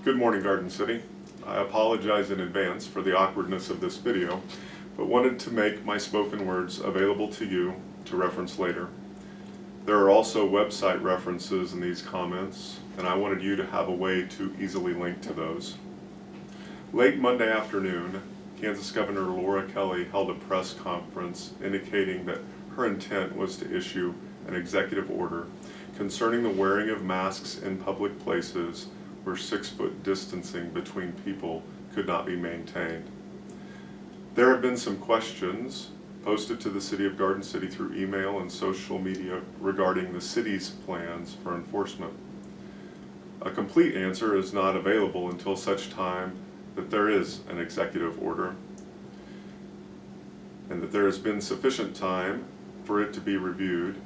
Good morning, Garden City. I apologize in advance for the awkwardness of this video, but wanted to make my spoken words available to you to reference later. There are also website references in these comments, and I wanted you to have a way to easily link to those. Late Monday afternoon, Kansas Governor Laura Kelly held a press conference indicating that her intent was to issue an executive order concerning the wearing of masks in public places where 6-foot distancing between people could not be maintained. There have been some questions posted to the City of Garden City through email and social media regarding the city's plans for enforcement. A complete answer is not available until such time that there is an executive order and that there has been sufficient time for it to be reviewed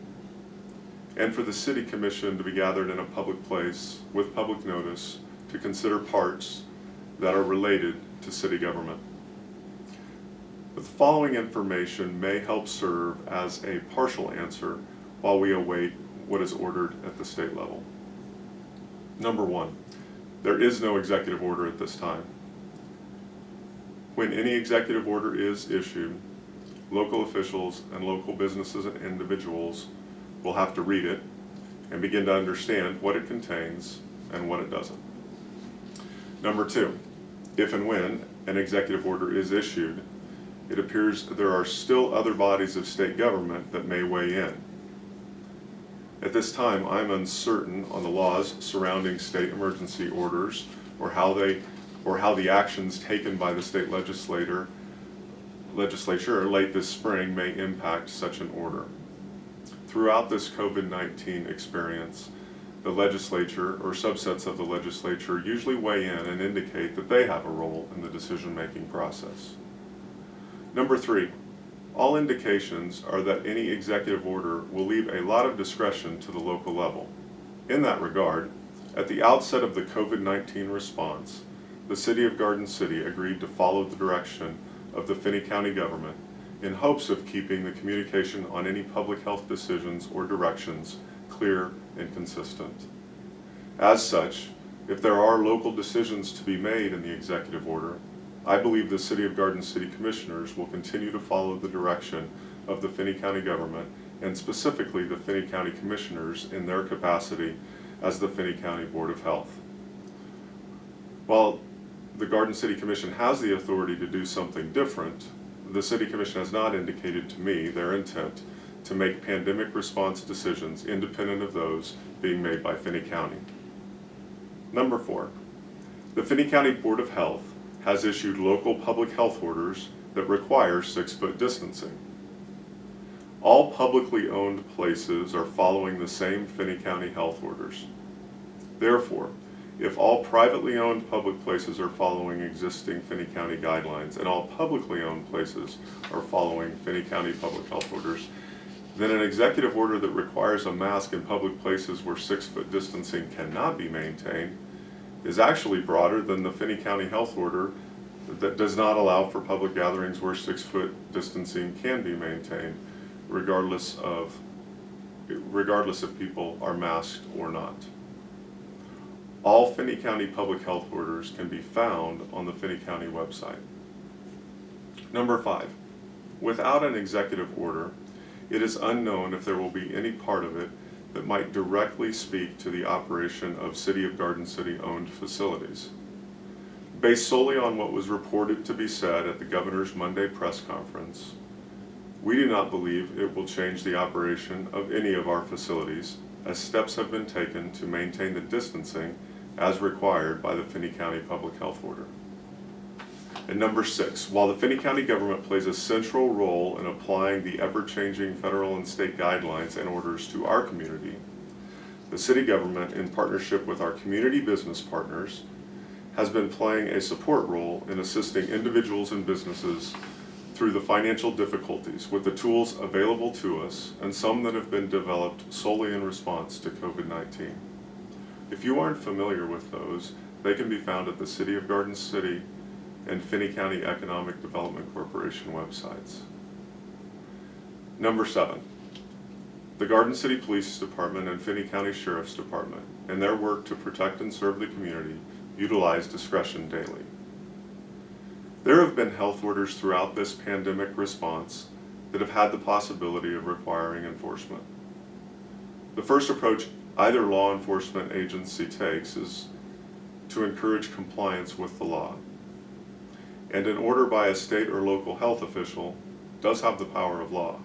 and for the City Commission to be gathered in a public place with public notice to consider parts that are related to city government. The following information may help serve as a partial answer while we await what is ordered at the state level. Number one, there is no executive order at this time. When any executive order is issued, local officials and local businesses and individuals will have to read it and begin to understand what it contains and what it doesn't. Number two, if and when an executive order is issued, it appears there are still other bodies of state government that may weigh in. At this time, I'm uncertain on the laws surrounding state emergency orders or how the actions taken by the state legislature late this spring may impact such an order. Throughout this COVID-19 experience, the legislature or subsets of the legislature usually weigh in and indicate that they have a role in the decision-making process. Number three, all indications are that any executive order will leave a lot of discretion to the local level. In that regard, at the outset of the COVID-19 response, the City of Garden City agreed to follow the direction of the Finney County government in hopes of keeping the communication on any public health decisions or directions clear and consistent. As such, if there are local decisions to be made in the executive order, I believe the City of Garden City Commissioners will continue to follow the direction of the Finney County government and specifically the Finney County Commissioners in their capacity as the Finney County Board of Health. While the Garden City Commission has the authority to do something different, the City Commission has not indicated to me their intent to make pandemic response decisions independent of those being made by Finney County. Number four, the Finney County Board of Health has issued local public health orders that require 6-foot distancing. All publicly owned places are following the same Finney County health orders. Therefore, if all privately owned public places are following existing Finney County guidelines and all publicly owned places are following Finney County public health orders, then an executive order that requires a mask in public places where 6-foot distancing cannot be maintained is actually broader than the Finney County health order that does not allow for public gatherings where 6-foot distancing can be maintained, regardless if people are masked or not. All Finney County public health orders can be found on the Finney County website. Number five, without an executive order, it is unknown if there will be any part of it that might directly speak to the operation of City of Garden City owned facilities. Based solely on what was reported to be said at the governor's Monday press conference, we do not believe it will change the operation of any of our facilities, as steps have been taken to maintain the distancing as required by the Finney County Public Health Order. And number six, while the Finney County government plays a central role in applying the ever-changing federal and state guidelines and orders to our community, the city government, in partnership with our community business partners, has been playing a support role in assisting individuals and businesses through the financial difficulties with the tools available to us and some that have been developed solely in response to COVID-19. If you aren't familiar with those, they can be found at the City of Garden City and Finney County Economic Development Corporation websites. Number seven, the Garden City Police Department and Finney County Sheriff's Department, in their work to protect and serve the community, utilize discretion daily. There have been health orders throughout this pandemic response that have had the possibility of requiring enforcement. The first approach either law enforcement agency takes is to encourage compliance with the law. And an order by a state or local health official does have the power of law.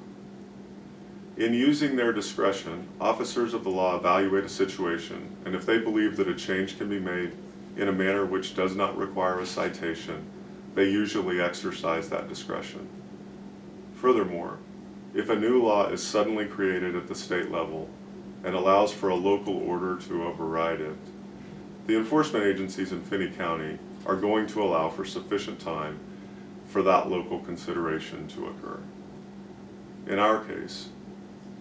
In using their discretion, officers of the law evaluate a situation, and if they believe that a change can be made in a manner which does not require a citation, they usually exercise that discretion. Furthermore, if a new law is suddenly created at the state level and allows for a local order to override it, the enforcement agencies in Finney County are going to allow for sufficient time for that local consideration to occur. In our case,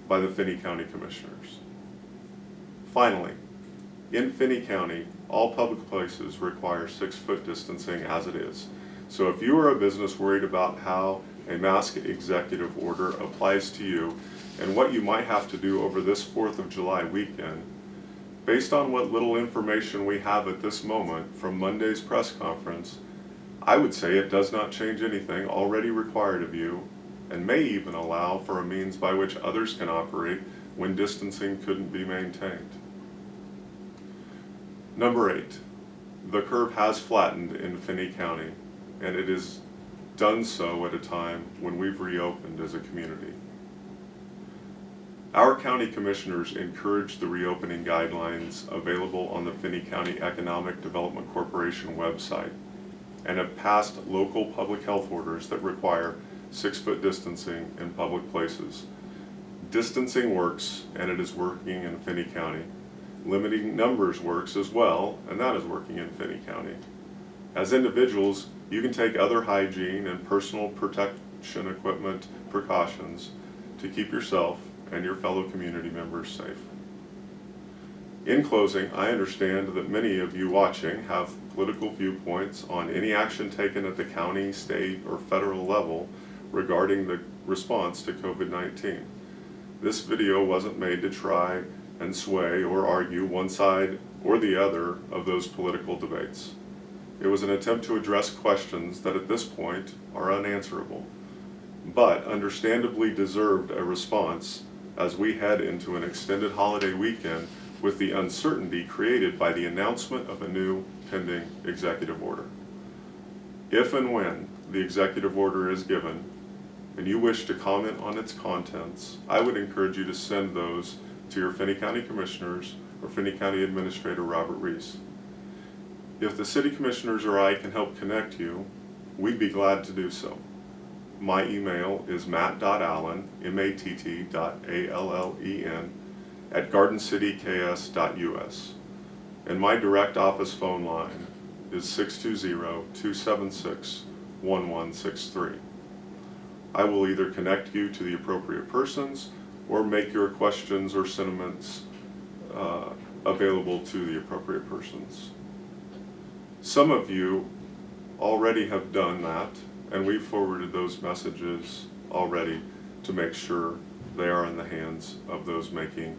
by the Finney County Commissioners. Finally, in Finney County, all public places require 6-foot distancing as it is. So if you are a business worried about how a mask executive order applies to you and what you might have to do over this 4th of July weekend, based on what little information we have at this moment from Monday's press conference, I would say it does not change anything already required of you and may even allow for a means by which others can operate when distancing couldn't be maintained. Number 8, the curve has flattened in Finney County, and it is done so at a time when we've reopened as a community. Our county commissioners encourage the reopening guidelines available on the Finney County Economic Development Corporation website and have passed local public health orders that require 6-foot distancing in public places. Distancing works, and it is working in Finney County. Limiting numbers works as well, and that is working in Finney County. As individuals, you can take other hygiene and personal protection equipment precautions to keep yourself and your fellow community members safe. In closing, I understand that many of you watching have political viewpoints on any action taken at the county, state, or federal level regarding the response to COVID-19. This video wasn't made to try and sway or argue one side or the other of those political debates. It was an attempt to address questions that at this point are unanswerable, but understandably deserved a response as we head into an extended holiday weekend with the uncertainty created by the announcement of a new pending executive order. If and when the executive order is given, and you wish to comment on its contents, I would encourage you to send those to your Finney County Commissioners or Finney County Administrator Robert Reese. If the City Commissioners or I can help connect you, we'd be glad to do so. My email is matt.allen, matt.allen, at gardencityks.us, and my direct office phone line is 620-276-1163. I will either connect you to the appropriate persons or make your questions or sentiments available to the appropriate persons. Some of you already have done that, and we've forwarded those messages already to make sure they are in the hands of those making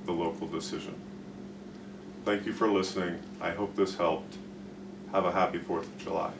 the local decision. Thank you for listening. I hope this helped. Have a happy 4th of July.